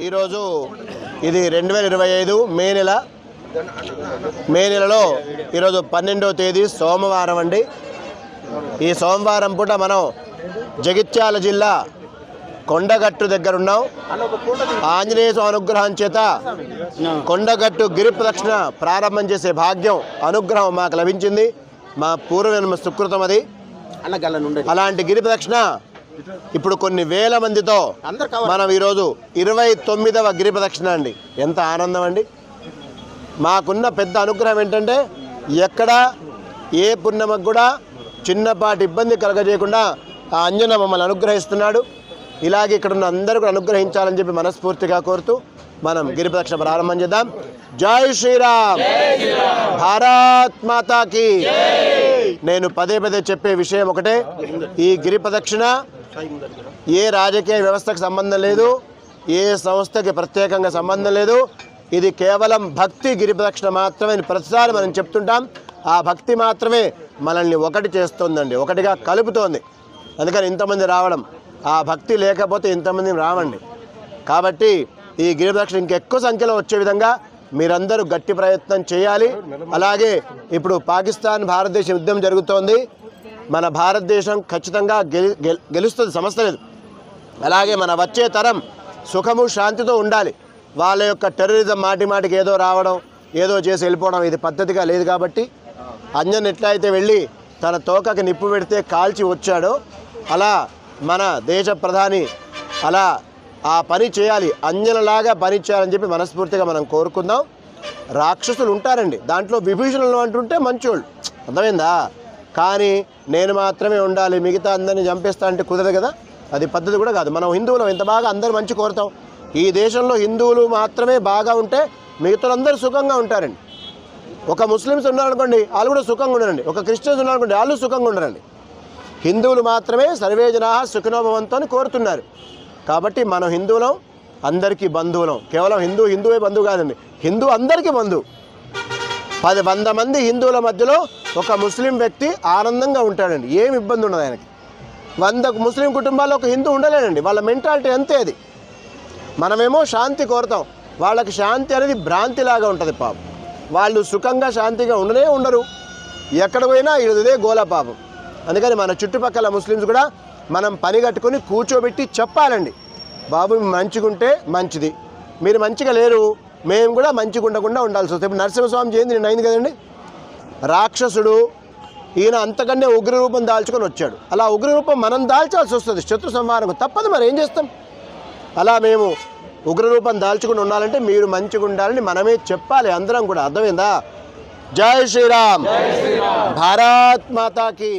ఈరోజు ఇది 2025 మే నెలలో ఈరోజు 12వ తేదీ సోమవారం అండి. ఈ సోమవారం పూట మనం జగిత్యాల జిల్లా కొండగట్టు దగ్గర ఉన్నాం. ఆంజనేయ స్వామి అనుగ్రహం చేత కొండగట్టు గిరి ప్రదక్షిణ ప్రారంభం చేసే భాగ్యం అనుగ్రహం మాకు లభించింది. మా పూర్వజన్మ సుకృతం అది. అలాంటి గిరి ప్రదక్షిణ ఇప్పుడు కొన్ని వేల మందితో మనం ఈరోజు 29వ గిరి ప్రదక్షిణ అండి. ఎంత ఆనందం అండి. మాకున్న పెద్ద అనుగ్రహం ఏంటంటే ఎక్కడ ఏ పుణ్యమకు కూడా చిన్నపాటి ఇబ్బంది కలగజేయకుండా ఆ అంజన మమ్మల్ని అనుగ్రహిస్తున్నాడు. ఇలాగే ఇక్కడ ఉన్న అందరూ కూడా అనుగ్రహించాలని చెప్పి మనస్ఫూర్తిగా కోరుతూ మనం గిరి ప్రదక్షిణ ప్రారంభం చేద్దాం. జై శ్రీరామ్, భారత్ మాతాకి. నేను పదే పదే చెప్పే విషయం ఒకటే, ఈ గిరి ప్రదక్షిణ ఏ రాజకీయ వ్యవస్థకు సంబంధం లేదు, ఏ సంస్థకి ప్రత్యేకంగా సంబంధం లేదు. ఇది కేవలం భక్తి గిరి ప్రదక్షిణ మాత్రమే. ప్రతిసారి మనం చెప్తుంటాం, ఆ భక్తి మాత్రమే మనల్ని ఒకటి చేస్తుందండి, ఒకటిగా కలుపుతోంది. అందుకని ఇంతమంది రావడం, ఆ భక్తి లేకపోతే ఇంతమంది రావండి. కాబట్టి ఈ గిరి ప్రదక్షిణ ఇంకెక్కువ సంఖ్యలో వచ్చే విధంగా మీరందరూ గట్టి ప్రయత్నం చేయాలి. అలాగే ఇప్పుడు పాకిస్తాన్ భారతదేశ యుద్ధం జరుగుతోంది. మన భారతదేశం ఖచ్చితంగా గెలుస్తుంది, సమస్య లేదు. అలాగే మన వచ్చే తరం సుఖము శాంతితో ఉండాలి. వాళ్ళ యొక్క టెర్రరిజం మాటికి ఏదో రావడం, ఏదో చేసి వెళ్ళిపోవడం ఇది పద్ధతిగా లేదు. కాబట్టి అంజన్ ఎట్లయితే వెళ్ళి తన తోకకి నిప్పు పెడితే కాల్చి వచ్చాడో అలా మన దేశ ప్రధాని అలా ఆ పని చేయాలి, అంజనలాగా పని చేయాలని చెప్పి మనస్ఫూర్తిగా మనం కోరుకుందాం. రాక్షసులు ఉంటారండి, దాంట్లో విభీషణులు అంటుంటే మంచోళ్ళు, అర్థమైందా? కానీ నేను మాత్రమే ఉండాలి, మిగతా అందరినీ చంపేస్తా అంటే కుదరదు కదా, అది పద్ధతి కూడా కాదు. మనం హిందువులు ఎంత బాగా అందరూ మంచి కోరుతాం. ఈ దేశంలో హిందువులు మాత్రమే బాగా ఉంటే మిగతాలందరూ సుఖంగా ఉంటారండి. ఒక ముస్లిమ్స్ ఉన్నారనుకోండి, వాళ్ళు కూడా సుఖంగా ఉండరండి. ఒక క్రిస్టియన్స్ ఉన్నారనుకోండి, వాళ్ళు సుఖంగా ఉండరండి. హిందువులు మాత్రమే సర్వే జనాః సుఖినో భవంతు అని కోరుతున్నారు. కాబట్టి మనం హిందువులం, అందరికీ బంధువులం. కేవలం హిందువే బంధువు కాదండి, హిందూ అందరికీ బంధువు. 100 మంది హిందువుల మధ్యలో ఒక ముస్లిం వ్యక్తి ఆనందంగా ఉంటాడండి, ఏమి ఇబ్బంది ఉండదు ఆయనకి. 100 ముస్లిం కుటుంబాల్లో ఒక హిందూ ఉండలేడండి, వాళ్ళ మెంటాలిటీ అంతే అది. మనమేమో శాంతి కోరుతాం, వాళ్ళకి శాంతి అనేది భ్రాంతిలాగా ఉంటుంది. పాపం వాళ్ళు సుఖంగా శాంతిగా ఉండరు, ఎక్కడ పోయినా ఇదే గోల పాపం. అందుకని మన చుట్టుపక్కల ముస్లిమ్స్ కూడా మనం పని కట్టుకొని కూర్చోబెట్టి చెప్పాలండి, బాబు మంచిగా ఉంటే మంచిది, మీరు మంచిగా లేరు మేము కూడా మంచిగా ఉండకుండా ఉండాల్సి వస్తుంది. ఇప్పుడు నరసింహస్వామి జయంతి నిన్న అయింది కదండి. రాక్షసుడు ఈయన అంతకన్నా ఉగ్రరూపం దాల్చుకొని వచ్చాడు. అలా ఉగ్రరూపం మనం దాల్చాల్సి వస్తుంది శత్రు సంహారం, తప్పదు, మరి ఏం చేస్తాం. అలా మేము ఉగ్రరూపం దాల్చుకుని ఉండాలంటే మీరు మంచిగా ఉండాలని మనమే చెప్పాలి అందరం కూడా, అర్థమైందా? జై శ్రీరామ్, భారత్ మాతాకి.